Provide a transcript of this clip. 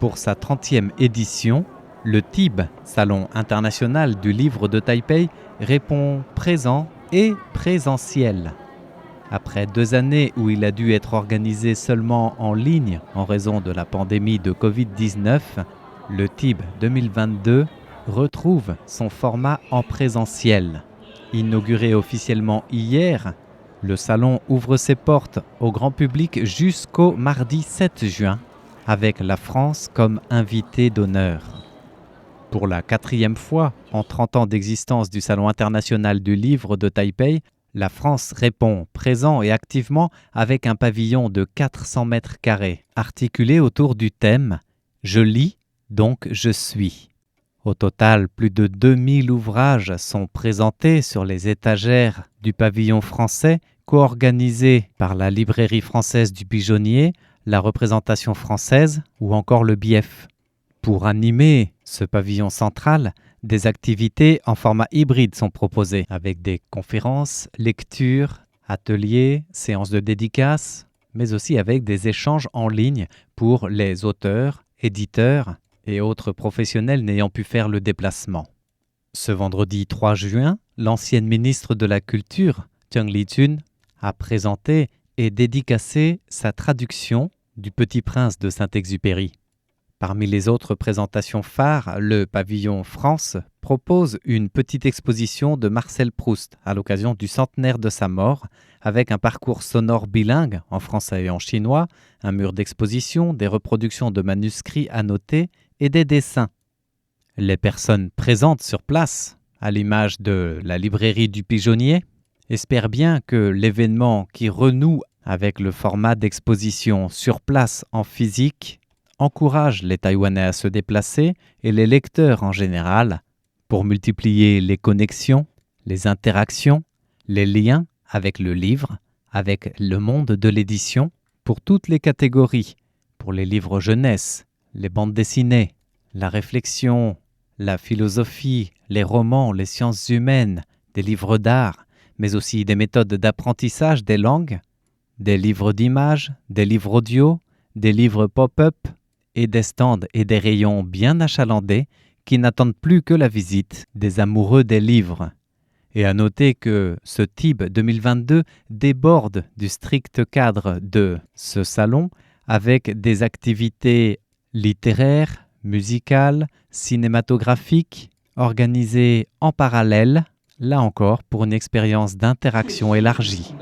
Pour sa 30e édition, le TIB, Salon international du livre de Taipei, répond présent et présentiel. Après 2 années où il a dû être organisé seulement en ligne en raison de la pandémie de Covid-19, le TIB 2022 retrouve son format en présentiel. Inauguré officiellement hier, le salon ouvre ses portes au grand public jusqu'au mardi 7 juin, avec la France comme invitée d'honneur. Pour la 4e fois en 30 ans d'existence du Salon international du livre de Taipei, la France répond présent et activement avec un pavillon de 400 mètres carrés, articulé autour du thème « Je lis, donc je suis ». Au total, plus de 2000 ouvrages sont présentés sur les étagères du pavillon français, co-organisé par la librairie française du Pigeonnier, la représentation française ou encore le BIEF. Pour animer ce pavillon central, des activités en format hybride sont proposées avec des conférences, lectures, ateliers, séances de dédicaces, mais aussi avec des échanges en ligne pour les auteurs, éditeurs et autres professionnels n'ayant pu faire le déplacement. Ce vendredi 3 juin, l'ancienne ministre de la Culture, Zheng Liqun, a présenté et dédicacé sa traduction du Petit Prince de Saint-Exupéry. Parmi les autres présentations phares, le pavillon France propose une petite exposition de Marcel Proust à l'occasion du centenaire de sa mort, avec un parcours sonore bilingue en français et en chinois, un mur d'exposition, des reproductions de manuscrits annotés et des dessins. Les personnes présentes sur place, à l'image de la librairie du Pigeonnier, espèrent bien que l'événement qui renoue avec le format d'exposition sur place en physique encourage les Taïwanais à se déplacer et les lecteurs en général pour multiplier les connexions, les interactions, les liens avec le livre, avec le monde de l'édition, pour toutes les catégories, pour les livres jeunesse, les bandes dessinées, la réflexion, la philosophie, les romans, les sciences humaines, des livres d'art, mais aussi des méthodes d'apprentissage des langues, des livres d'images, des livres audio, des livres pop-up, et des stands et des rayons bien achalandés qui n'attendent plus que la visite des amoureux des livres. Et à noter que ce TIB 2022 déborde du strict cadre de ce salon avec des activités littéraires, musicales, cinématographiques, organisées en parallèle, là encore pour une expérience d'interaction élargie.